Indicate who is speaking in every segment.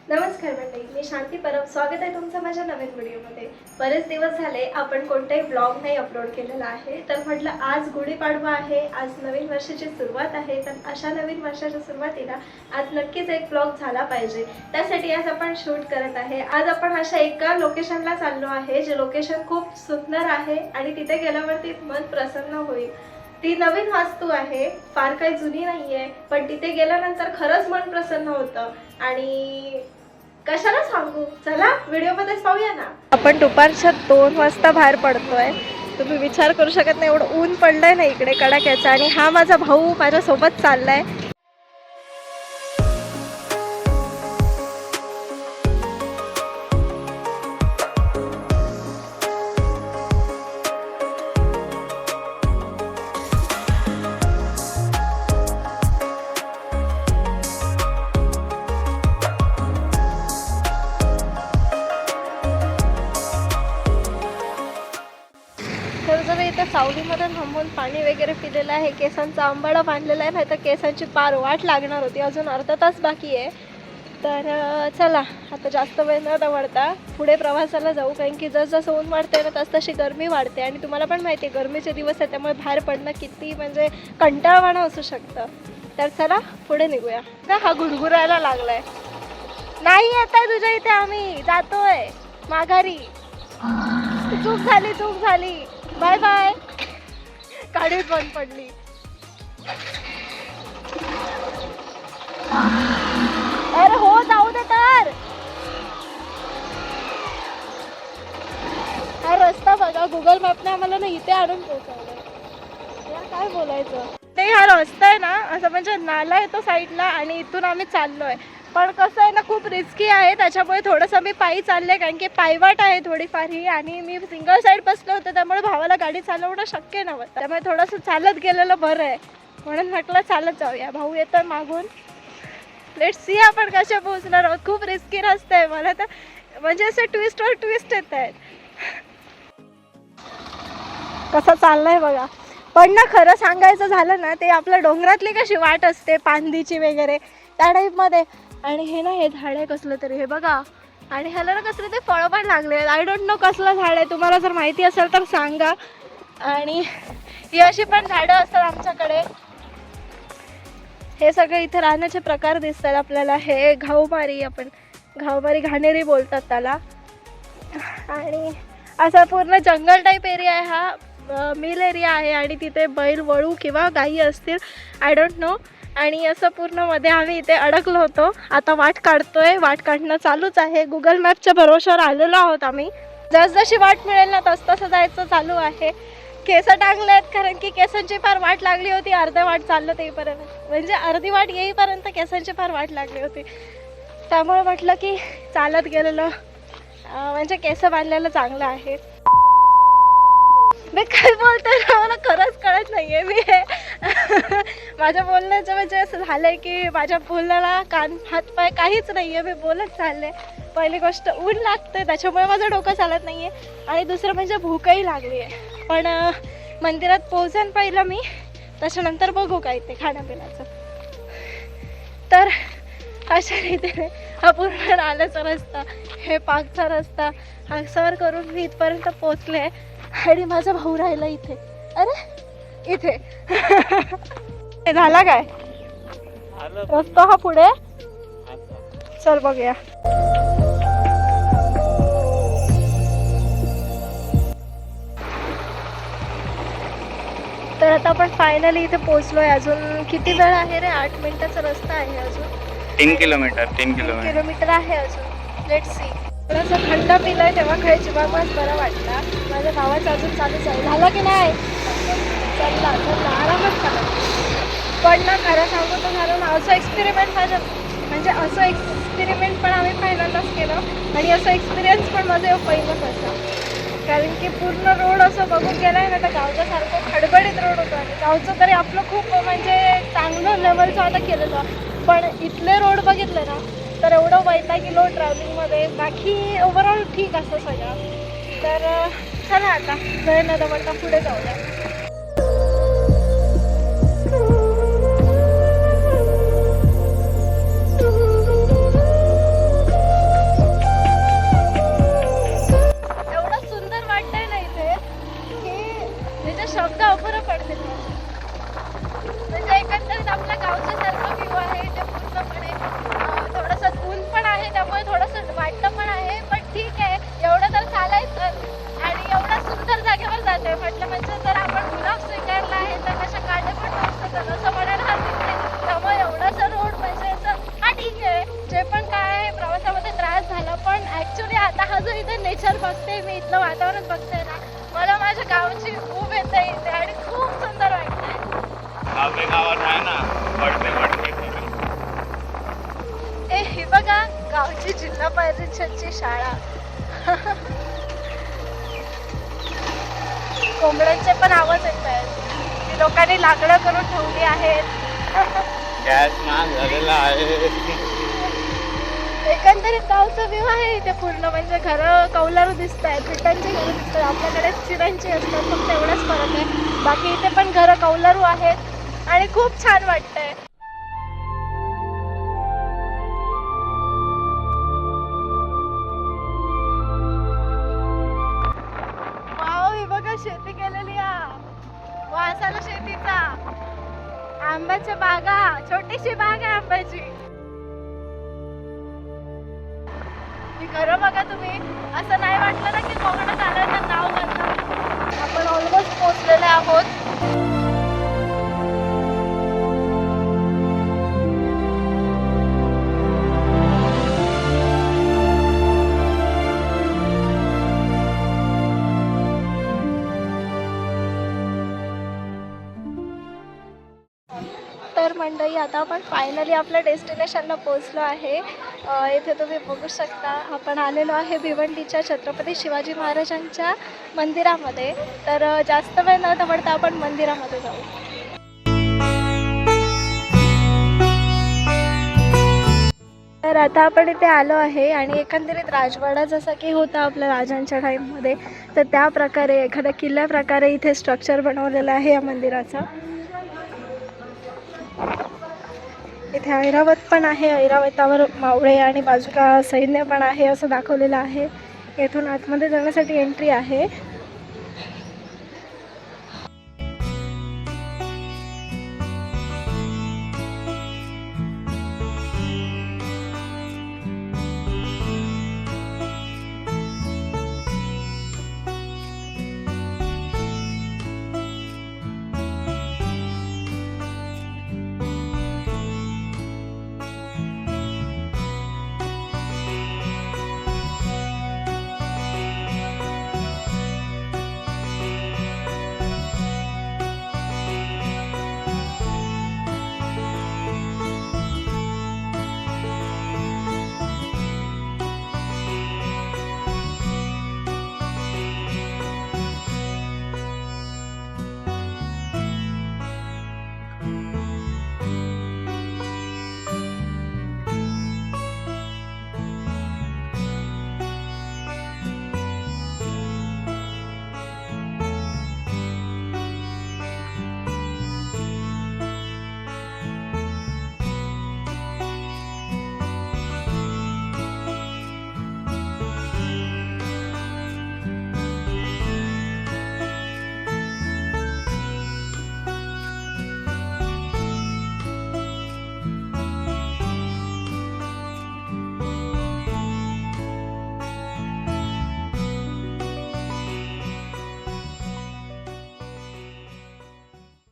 Speaker 1: नमस्कार मंडळी, मी शांती परब. स्वागत आहे तुमचं माझ्या नवीन व्हिडिओमध्ये. बरेच दिवस झाले आपण कोणताही ब्लॉग नाही अपलोड केलेला आहे, तर म्हटलं आज गुढीपाडवा आहे, आज नवीन वर्षाची सुरुवात आहे, तर अशा नवीन वर्षाच्या सुरुवातीला आज नक्कीच एक ब्लॉग झाला पाहिजे. त्यासाठी आज आपण शूट करत आहे. आज आपण अशा एका लोकेशनला चाललो आहे, जे लोकेशन खूप सुंदर आहे आणि तिथे गेल्यावरती मन प्रसन्न होईल. ती नवीन वास्तू आहे, फार काही जुनी नाहीये, पण तिथे गेल्यानंतर खरंच मन प्रसन्न होतं. आणि कशाला सांगू, चला व्हिडिओमध्येच पाहूया ना. आपण दुपारच्या 2 वाजता बाहेर पडतोय. तुम्ही विचार करू शकत नाही एवढं ऊन पडलंय ना इकडे कडाक्याचं. आणि हा माझा भाऊ माझ्यासोबत चाललाय. इथे सावलीमध्ये थांबून पाणी वगैरे पिलेलं आहे. केसांचा आंबाडा बांधलेला आहे, नाही तर केसांची पार वाट लागणार होती. अजून अर्धा तास बाकी आहे. तर चला आता जास्त वेळ न दवडता पुढे प्रवासाला जाऊ. कारण की जसं ऊन वाढते ना तशी गरमी वाढते. आणि तुम्हाला पण माहिती आहे गरमीचे दिवस आहे, त्यामुळे बाहेर पडणं किती म्हणजे कंटाळवाणं असू शकतं. तर चला पुढे निघूया. हा गुडगुरायला लागलाय. नाही येत आहे तुझ्या इथे, आम्ही जातोय माघारी. चूक झाली. Bye bye. गाडी बंद पडली. अरे हो, जाऊ दे तर. हा रस्ता बघा, गुगल मॅपने आम्हाला ना इथे आणून पोहोचवलं. काय बोलायचं ते. हा रस्ता आहे ना असं म्हणजे नाला येतो साईडला आणि इथून आम्ही चाललोय. पण कसं आहे ना, खूप रिस्की आहे, त्याच्यामुळे थोडंसं मी पायी चालले. कारण की पायवाट आहे थोडीफार ही. आणि मी सिंगल साईड बसले होते, त्यामुळे भावाला गाडी चालवणं शक्य नव्हतं. त्यामुळे थोडंसं चालत गेलेलं बरं आहे. म्हणून म्हटलं चालत जाऊया. भाऊ येतोय मागून. लेट्स सी आपण कशा पोहोचणार आहोत. खूप रिस्की रस्ता आहे. मला तर म्हणजे असे ट्विस्टवर ट्विस्ट येत आहेत. कसं चाललंय बघा. पण ना खरं सांगायचं झालं ना, ते आपल्या डोंगरातली कशी वाट असते पांदीची वगैरे, त्या टाईपमध्ये. आणि हे ना, हे झाड आहे कसलं तरी, हे बघा. आणि ह्याला ना कसले ते फळं पण लागले. आय डोंट नो कसलं झाड आहे, तुम्हाला जर माहिती असेल तर सांगा. आणि ही अशी पण झाडं असतात आमच्याकडे. हे सगळे इथे राहण्याचे प्रकार दिसतात आपल्याला. हे घाऊमारी, आपण घाऊमारी घाणेरी बोलतात त्याला. आणि असा पूर्ण जंगल टाईप एरिया आहे हा. मिल एरिया आहे आणि तिथे बैल वळू किंवा गायी असतील, आय डोंट नो. आणि असं पूर्ण मध्ये आम्ही इथे अडकलो होतो. आता वाट काढतोय. वाट काढणं चालूच आहे. गुगल मॅपच्या भरोश्यावर आलेलो आहोत आम्ही. जसजशी वाट मिळेल ना तसं जायचं चालू आहे. केस टांगले आहेत, कारण की केसांची फार वाट लागली होती. अर्ध्या वाट चाललं तेपर्यंत, म्हणजे अर्धी वाट येईपर्यंत केसांची फार वाट लागली होती. त्यामुळे म्हटलं की चालत गेलेलं म्हणजे केस बांधलेलं चांगलं आहे. मी काय बोलते ना, मला खरंच कळत नाहीये. मी माझ्या बोलण्याचं म्हणजे असं झालंय की माझ्या बोलण्याला कान हात पाय काहीच नाहीये. मी बोलत चालले. पहिली गोष्ट ऊन लागते, त्याच्यामुळे माझं डोकं चालत नाहीये. आणि दुसरं म्हणजे भूकही लागली आहे. पण मंदिरात पोहोचेन पहिलं मी, त्याच्यानंतर बघू काय ते खाण्यापिण्याचं. तर अशा रीतीने हा पूर्ण नाल्याचा रस्ता, हे पाकचा रस्ता, हा सर करून मी इथपर्यंत पोचले. आणि माझा भाऊ राहिला इथे. अरे इथे हे झाला काय रस्ता हा पुढे. चल बघूया. तर आता आपण फायनली इथे पोहोचलोय. अजून किती वेळ आहे रे? 8 मिनिटाचा रस्ता आहे अजून.
Speaker 2: 3 किलोमीटर
Speaker 1: आहे अजून. Let's see. थोडंसं थंड पिलंय तेव्हा काही जीवापास बरा वाटला. माझ्या भावाचं अजून चालूच आहे. झालं की नाही? चला आरामात करा. पण ना खरं सांगू तर झालं ना, असं एक्सपेरिमेंट म्हणजे असं एक्सपेरिमेंट पण आम्ही पहिल्यांदाच केलं. आणि असं एक्सपिरियन्स पण माझं पहिलंच असं. कारण की पूर्ण रोड असं बघून गेलाय ना तर गावच्यासारखं खडबडीत रोड होतं. आणि गावचं तरी आपलं खूप म्हणजे चांगलं लेवलचं आता केलेलं. पण इथले रोड बघितले ना तर एवढं वैतागलो ट्रॅव्हलिंगमध्ये. बाकी ओव्हरऑल ठीक असतं सगळं. तर चला आता वेळ न दवडता पुढे जाऊया. म्हटलं म्हणजे जर आपण गुलाब स्वीकारला आहे तर कशा काटे पण नसतात असं म्हणायला हरकत नाही. त्यामुळे एवढासा रोड म्हणजे हा ठीक आहे, जे पण काय आहे प्रवासामध्ये त्रास झाला, पण ॲक्च्युली आता हा जो इथे नेचर बघते मी, इथलं वातावरण बघते ना, मला माझ्या गावाची खूप येते इथे आणि खूप सुंदर वाटतंय.
Speaker 2: गावात आहे ना वडते
Speaker 1: हे बघा गावची जिल्हा परिषदची शाळा. कोंबड्यांचे पण आवाज येत आहेत. लोकांनी लाकडं करून ठेवली आहेत.
Speaker 2: गॅस महाग झालेला आहे.
Speaker 1: एकंदरीत गावचा व्ह्यू आहे इथे पूर्ण, म्हणजे घरं कौलारू दिसत आहेत, विटांची घरं दिसतात. आपल्याकडे चिरांची असतात, फक्त एवढाच फरक आहे. बाकी इथे पण घरं कौलारू आहेत आणि खूप छान वाटतंय. शेती केलेली वास आला शेतीचा. आंब्याच्या बागा, छोटीशी बाग आहे आंब्याची. ही घरं बघा तुम्ही, असं नाही वाटलं ना की कोकणात आल्याचं नाव करतात. आपण ऑलमोस्ट पोहोचलेले आहोत. तर मंडळी, आता आपण फायनली आपल्या डेस्टिनेशनला पोहोचलो आहे. इथे तुम्ही बघू शकता, आपण आलेलो आहे भिवंडीच्या छत्रपती शिवाजी महाराजांच्या मंदिरामध्ये. तर जास्त वेळ न थांबता आपण मंदिरामध्ये जाऊ. तर आता आपण इथे आलो आहे आणि एकंदरीत राजवाडा जसा की होता आपल्या राजांच्या टाईममध्ये, तर त्या प्रकारे एखाद्या किल्ल्याप्रकारे इथे स्ट्रक्चर बनवलेलं आहे या मंदिराचं. इथे ऐरावत पण आहे, ऐरावतावर मावळे आणि बाजूला सैन्य पण आहे असं दाखवलेलं आहे. येथून आतमध्ये जाण्यासाठी एंट्री आहे.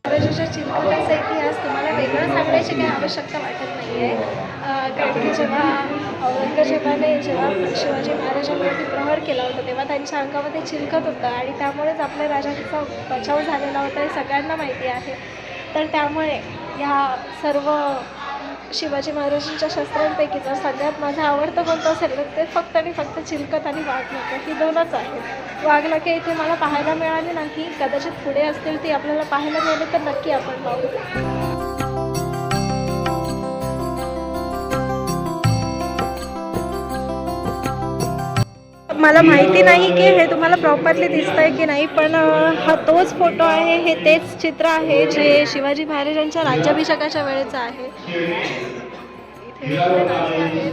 Speaker 1: महाराजांच्या चिलखताचा इतिहास तुम्हाला वेगळं सांगण्याची काही आवश्यकता वाटत नाही आहे. कारण की जेव्हा औरंगजेबाने जेव्हा शिवाजी महाराजांवरती प्रहार केला होता तेव्हा त्यांच्या अंगामध्ये चिलखत होतं आणि त्यामुळेच आपल्या राजांचा बचाव झालेला होता हे सगळ्यांना माहिती आहे. तर त्यामुळे ह्या सर्व शिवाजी महाराजांच्या शस्त्रांपैकी जर सगळ्यात माझं आवडतं कोणतं असेल तर ते फक्त आणि फक्त चिलखत आणि वाघनखे ही दोनच आहेत. वाघनखे इथे मला पाहायला मिळाले नाही, कदाचित पुढे असतील ती आपल्याला पाहायला मिळाले तर नक्की आपण पाहू. मला माहिती नाही की हे तुम्हाला प्रॉपरली दिसतंय की नाही, पण हा तोच फोटो आहे, हे तेच चित्र आहे जे शिवाजी महाराजांच्या राज्याभिषेकाच्या वेळेचं आहे. इथे आहे.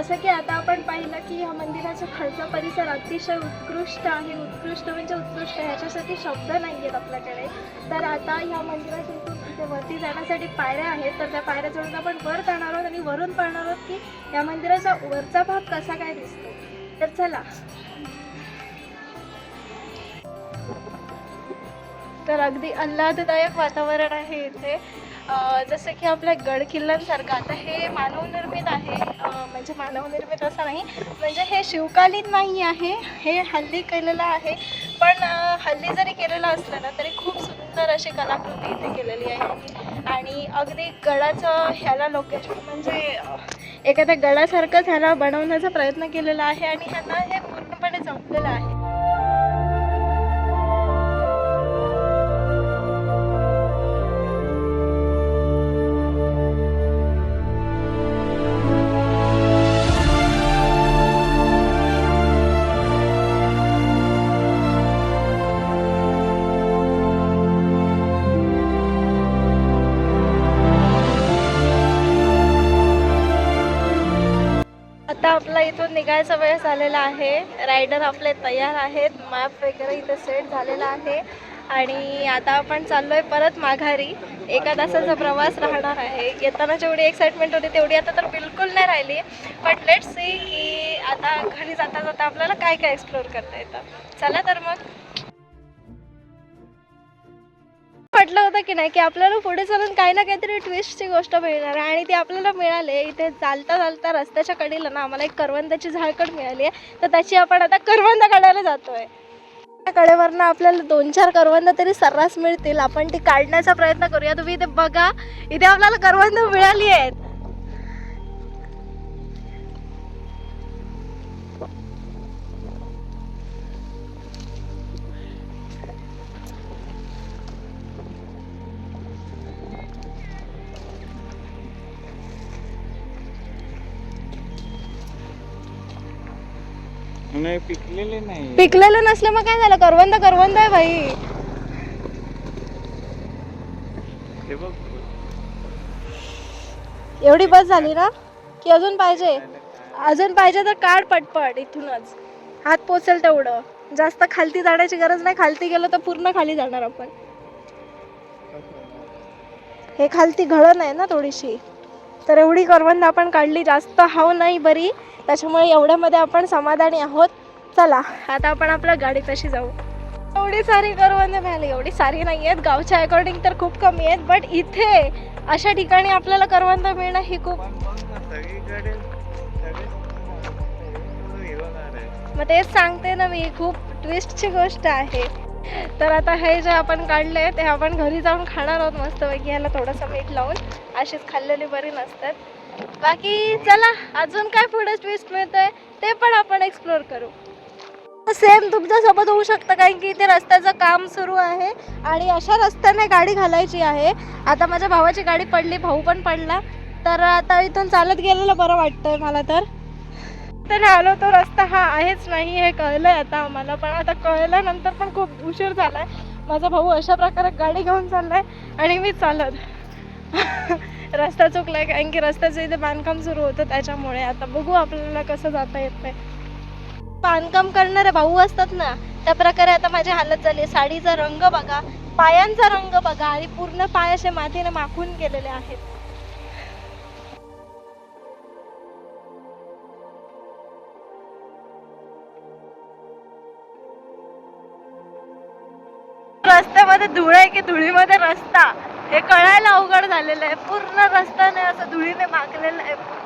Speaker 1: जसं की आता आपण पाहिलं की ह्या मंदिराचा खालचा परिसर अतिशय उत्कृष्ट आहे. उत्कृष्ट म्हणजे उत्कृष्ट, ह्याच्यासाठी शब्द नाही आहेत आपल्याकडे. तर आता ह्या मंदिराच्या इथून इथे वरती जाण्यासाठी पायऱ्या आहेत, तर त्या पायऱ्या चढून आपण वर जाणार आहोत आणि वरून पाहणार आहोत की या मंदिराचा वरचा भाग कसा काय दिसतो. तर चला. तर अगदी आल्हाददायक वातावरण आहे इथे. जसं की आपल्या गड किल्ल्यांसारखं आता हे मानवनिर्मित आहे. म्हणजे मानवनिर्मित असं नाही, म्हणजे हे शिवकालीन नाही आहे, हे हल्ली केलेलं आहे. पण हल्ली जरी केलेलं असलं ना तरी खूप सुंदर अशी कलाकृती इथे केलेली आहे. आणि अगदी गडाचं ह्याला लोकेशन म्हणजे एखाद्या गडासारखंच ह्याला बनवण्याचा प्रयत्न केलेला आहे आणि ह्यांना हे पूर्णपणे जमलेलं आहे. आता आपला इथून निघायचा वेळ झालेला आहे. रायडर आपले तयार आहेत, मॅप वगैरे इथे सेट झालेला आहे आणि आता आपण चाललोय परत माघारी. एका तासाचा प्रवास राहणार आहे. येताना जेवढी एक्साइटमेंट होती तेवढी आता तर बिलकुल नाही राहिली. बट लेट्स सी की आता घरी जाता जाता आपल्याला काय काय एक्सप्लोअर करता येतं. चला तर मग. म्हटलं होतं की नाही की आपल्याला पुढे चालून काही ना काहीतरी ट्विस्टची गोष्ट मिळणार आहे आणि ती आपल्याला मिळाली. इथे चालता चालता रस्त्याच्या कडेला ना आम्हाला एक करवंदाची झाडकड मिळाली आहे, तर त्याची आपण आता करवंद काढायला जातोय. त्या कडेवरनं आपल्याला 2-4 करवंद तरी सर्रास मिळतील. आपण ती काढण्याचा प्रयत्न करूया. तुम्ही इथे बघा, इथे आपल्याला करवंद मिळाली आहेत.
Speaker 2: नाही पिकलेले नाही.
Speaker 1: पिकलेलं नसलं मग काय झालं, करवंद करवंद आहे भाई.
Speaker 2: हे बघ
Speaker 1: एवढी बस झाली ना की अजून पाहिजे? अजून पाहिजे तर काढ पटपट. इथूनच हात पोचेल तेवढं. जास्त खालती जाण्याची गरज नाही. खालती गेलो तर पूर्ण खाली जाणार आपण. हे खालती घळण आहे ना थोडीशी, तर एवढी करवंद आपण काढली. जास्त हाव नाही बरी, त्याच्यामुळे एवढ्यामध्ये आपण समाधानी आहोत. चला आता आपण आपल्या गाडीपाशी जाऊ. एवढी सारी करवंद मिळाली. एवढी सारी नाही आहेत, गावच्या अकॉर्डिंग तर खूप कमी आहेत. बट इथे अशा ठिकाणी आपल्याला करवंद मिळणं ही खूप, मग तेच सांगते ना मी, खूप ट्विस्टची गोष्ट आहे. तर आता हे जे आपण काढले ते आपण घरी जाऊन खाणार आहोत मस्तपैकी. ह्याला थोडंसं मीठ लावून. अशीच खाल्लेली बरी नसतात. बाकी चला अजून काय पुढे ट्विस्ट मिळतंय ते पण आपण एक्सप्लोर करू. सेम तुमच्यासोबत होऊ शकतं, कारण की इथे रस्त्याचं काम सुरू आहे आणि अशा रस्त्याने गाडी घालायची आहे. आता माझ्या भावाची गाडी पडली, भाऊ पण पडला, तर आता इथून चालत गेलेलं बरं वाटतंय मला. तर आलो तो रस्ता हा आहेच नाही हे कळलंय आता आम्हाला. पण आता कळल्यानंतर पण खूप उशीर झालाय. माझा भाऊ अशा प्रकारे गाडी घेऊन चाललाय आणि मी चालत. रस्ता चुकलाय, कारण की रस्त्याचं इथे बांधकाम सुरू होतं त्याच्यामुळे. आता बघू आपल्याला कसं जाता येतंय. बांधकाम करणारे भाऊ असतात ना त्या प्रकारे आता माझी हालत झाली. साडीचा रंग बघा, पायांचा रंग बघा आणि पूर्ण पाय असे मातीने माखून गेलेले आहेत. रस्त्यामध्ये धूळ आहे की धुळीमध्ये रस्ता हे कळायला अवघड झालेलं आहे. पूर्ण रस्त्याने असं धुळीने माखलेलं आहे पूर्ण.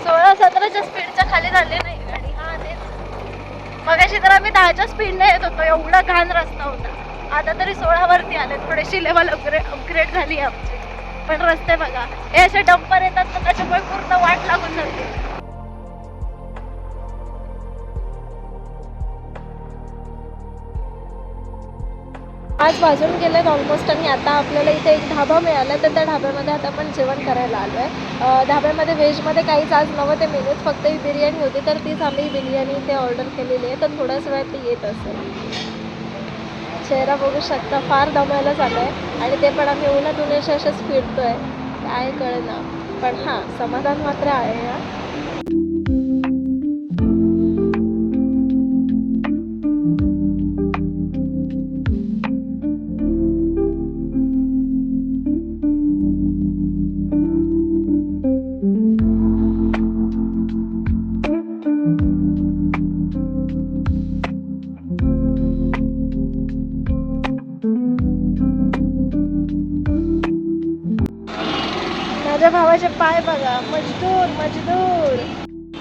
Speaker 1: 16-17च्या स्पीडच्या खाली झाली नाही गाडी. हा तेच मगाशी तर आम्ही 10च्या स्पीडने येत होतो. एवढा घाण रस्ता होता. आता तरी 16 वरती आले. थोडीशी लेवल अपग्रेड झाली आमची. पण रस्ते बघा, हे असे डंपर येतात तर त्याच्यामुळे पूर्ण वाट लागून जाते. आज वाजून गेलेत ऑलमोस्ट आणि आता आपल्याला इथे एक ढाबा मिळाला. तर त्या ढाब्यामध्ये आता आपण जेवण करायला आलो आहे. ढाब्यामध्ये व्हेजमध्ये काहीच आज नव्हते मेनूज, फक्त ही बिर्याणी होती. तर तीच आम्ही बिर्याणी इथे ऑर्डर केलेली आहे. तर थोड्याच वेळात ती येत असेल. चेहरा बघू शकता, फार दमायला झाला आहे आणि ते पण आम्ही उन्हात उन्हाशी अशाच फिरतो आहे. काय कळेना. पण हां, समाधान मात्र आहे हा. माझ्या भावाचे पाय बघा, मजदूर मजदूर.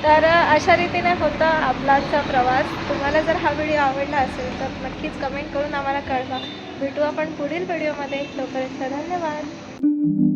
Speaker 1: तर अशा रीतीने होता आपला आजचा प्रवास. तुम्हाला जर हा व्हिडिओ आवडला असेल तर नक्कीच कमेंट करून आम्हाला कळवा. भेटू आपण पुढील व्हिडिओमध्ये. तोपर्यंत धन्यवाद.